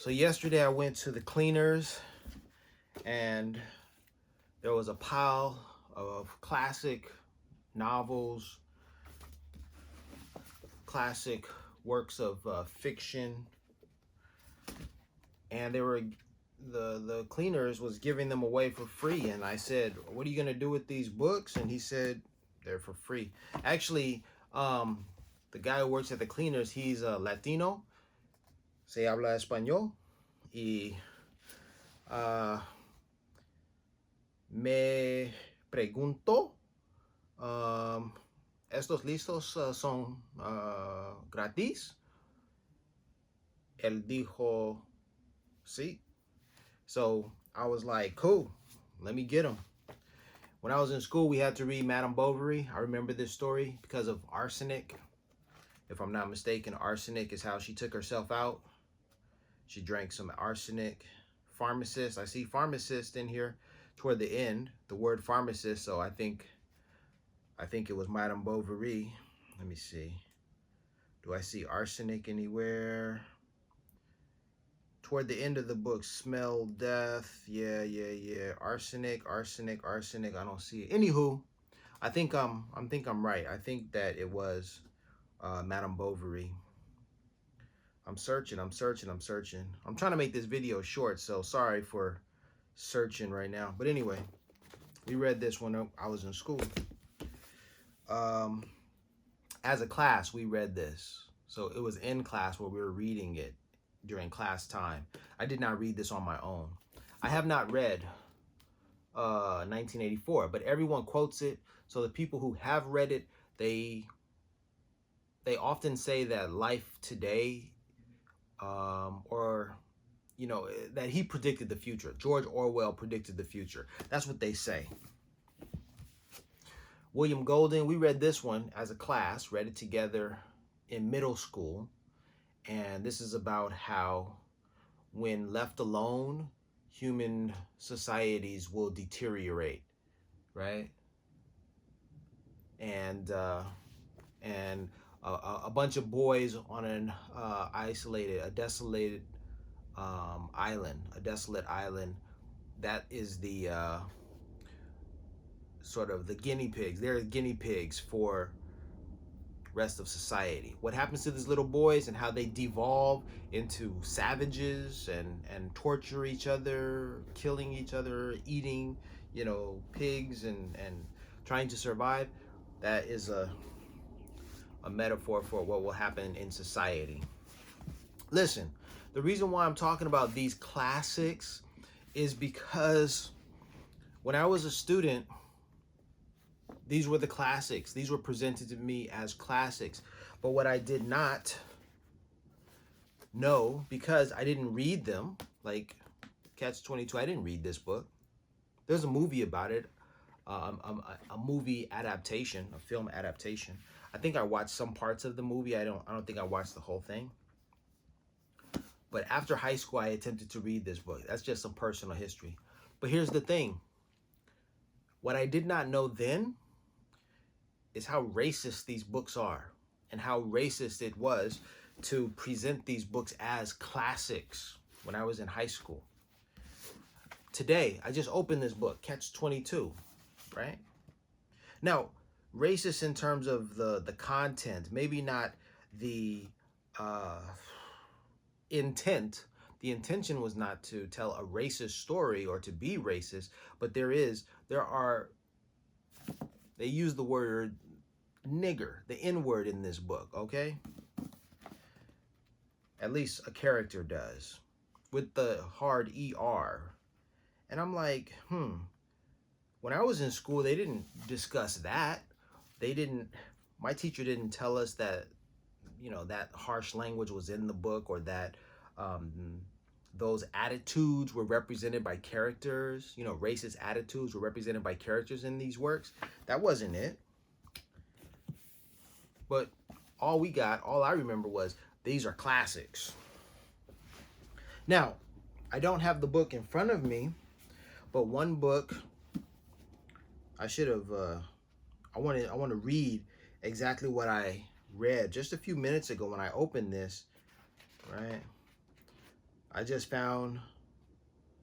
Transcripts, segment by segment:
So yesterday I went to the cleaners and there was a pile of classic novels, classic works of fiction, and the cleaners was giving them away for free. And I said, "What are you gonna do with these books?" And he said, "They're for free." Actually, the guy who works at the cleaners, he's a Latino, se habla español, y uh, me preguntó, ¿estos listos son gratis? Él dijo, sí. So I was like, cool, let me get them. When I was in school, we had to read Madame Bovary. I remember this story because of arsenic. If I'm not mistaken, arsenic is how she took herself out. She drank some arsenic. Pharmacist, I see pharmacist in here toward the end, the word pharmacist, so I think it was Madame Bovary. Let me see. Do I see arsenic anywhere? Toward the end of the book, smell death. Yeah. Arsenic. I don't see it. Anywho, I think I'm right. I think that it was Madame Bovary. I'm searching. I'm trying to make this video short, so sorry for searching right now. But anyway, we read this when I was in school. As a class, we read this. So it was in class where we were reading it during class time. I did not read this on my own. I have not read 1984, but everyone quotes it. So the people who have read it, they often say that life today, or that he predicted the future. George Orwell predicted the future. That's what they say. William Golding, we read this one as a class, read it together in middle school. And this is about how when left alone, human societies will deteriorate, right? And a bunch of boys on an desolate island. That is the sort of the guinea pigs. They're guinea pigs for rest of society. What happens to these little boys and how they devolve into savages and torture each other, killing each other, eating, pigs and trying to survive. That is a metaphor for what will happen in society. Listen, the reason why I'm talking about these classics is because when I was a student, these were the classics. These were presented to me as classics. But what I did not know, because I didn't read them, like Catch-22, I didn't read this book. There's a movie about it, a movie adaptation, a film adaptation. I think I watched some parts of the movie. I don't think I watched the whole thing. But after high school, I attempted to read this book. That's just some personal history. But here's the thing. What I did not know then is how racist these books are and how racist it was to present these books as classics when I was in high school. Today, I just opened this book, Catch-22, right? Now, racist in terms of the content, maybe not the intent. The intention was not to tell a racist story or to be racist, but they use the word nigger, the N-word in this book, okay? At least a character does, with the hard ER. And I'm like, when I was in school, they didn't discuss that. My teacher didn't tell us that, that harsh language was in the book, or that those attitudes were represented by characters, racist attitudes were represented by characters in these works. That wasn't it. But all I remember was these are classics. Now, I don't have the book in front of me, but one book I should have, I want to read exactly what I read just a few minutes ago when I opened this, right? I just found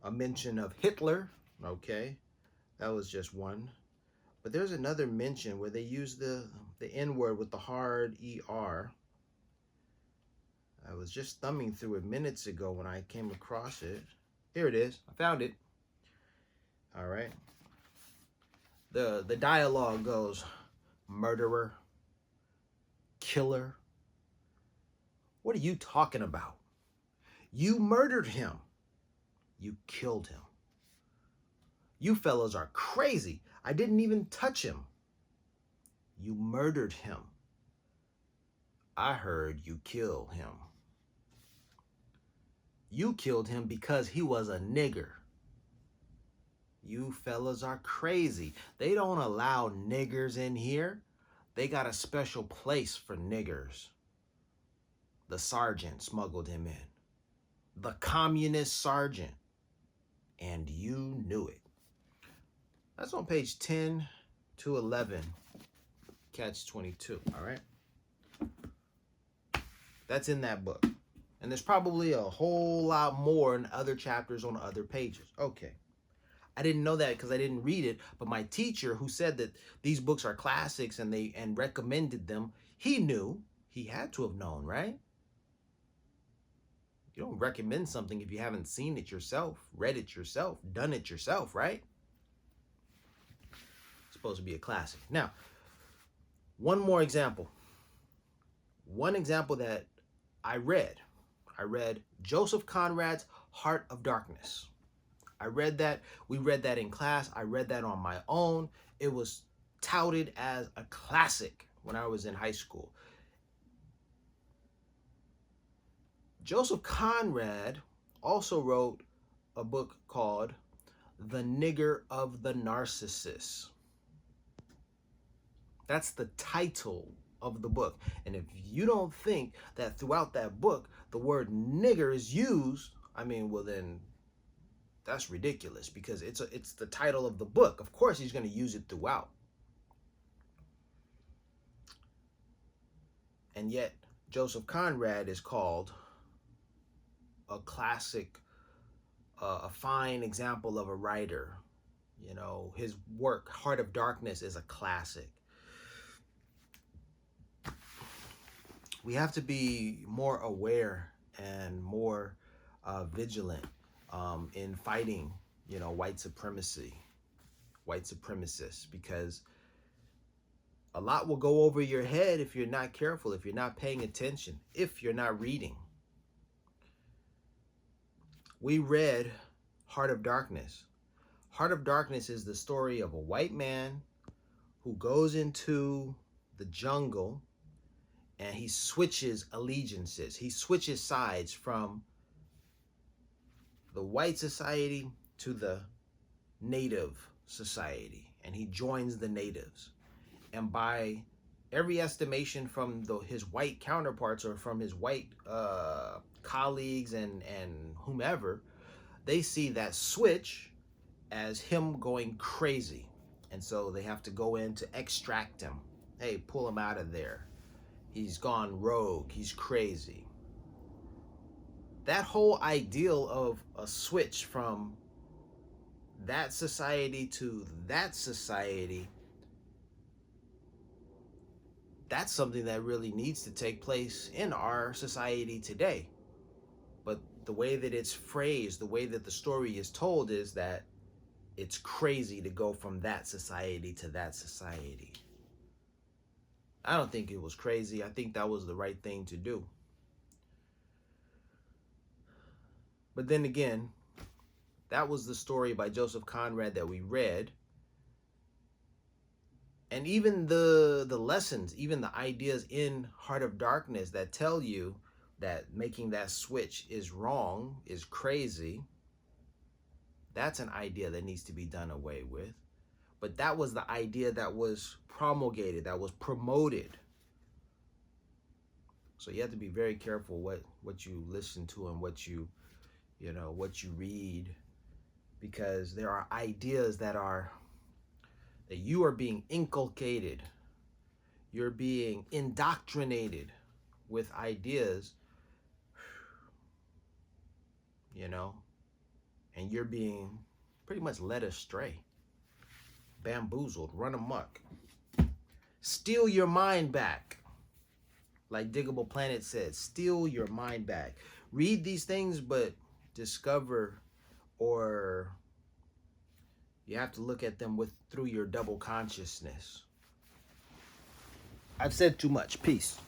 a mention of Hitler. Okay, that was just one. But there's another mention where they use the N word with the hard ER. I was just thumbing through it minutes ago when I came across it. Here it is. I found it. All right. The dialogue goes, murderer, killer. What are you talking about? You murdered him. You killed him. You fellas are crazy. I didn't even touch him. You murdered him. I heard you kill him. You killed him because he was a nigger. You fellas are crazy. They don't allow niggers in here. They got a special place for niggers. The sergeant smuggled him in. The communist sergeant. And you knew it. That's on page 10 to 11. Catch 22, all right? That's in that book. And there's probably a whole lot more in other chapters on other pages. Okay. I didn't know that because I didn't read it, but my teacher who said that these books are classics and recommended them, he knew. He had to have known, right? You don't recommend something if you haven't seen it yourself, read it yourself, done it yourself, right? It's supposed to be a classic. Now, one more example. One example that I read Joseph Conrad's Heart of Darkness. I read that. We read that in class. I read that on my own. It was touted as a classic when I was in high school. Joseph Conrad also wrote a book called The Nigger of the Narcissus. That's the title of the book. And if you don't think that throughout that book the word nigger is used, I mean, well then that's ridiculous because it's the title of the book. Of course he's going to use it throughout. And yet Joseph Conrad is called a classic, a fine example of a writer. You know, his work, Heart of Darkness, is a classic. We have to be more aware and more vigilant in fighting, you know, white supremacists, because a lot will go over your head if you're not careful, if you're not paying attention, if you're not reading. We read Heart of Darkness. Heart of Darkness is the story of a white man who goes into the jungle and he switches allegiances. He switches sides from the white society to the native society, and he joins the natives. And by every estimation from his white counterparts or from his white colleagues and whomever, they see that switch as him going crazy. And so they have to go in to extract him. Hey, pull him out of there. He's gone rogue. He's crazy. That whole ideal of a switch from that society to that society, that's something that really needs to take place in our society today. But the way that it's phrased, the way that the story is told is that it's crazy to go from that society to that society. I don't think it was crazy. I think that was the right thing to do. But then again, that was the story by Joseph Conrad that we read. And even the lessons, even the ideas in Heart of Darkness that tell you that making that switch is wrong, is crazy, that's an idea that needs to be done away with. But that was the idea that was promulgated, that was promoted. So you have to be very careful what you listen to and what you read, because there are ideas that you are being inculcated. You're being indoctrinated with ideas you know, and you're being pretty much led astray, bamboozled, run amok. Steal your mind back. Like Diggable Planet said, steal your mind back. Read these things, but discover, or you have to look at them through your double consciousness. I've said too much. Peace.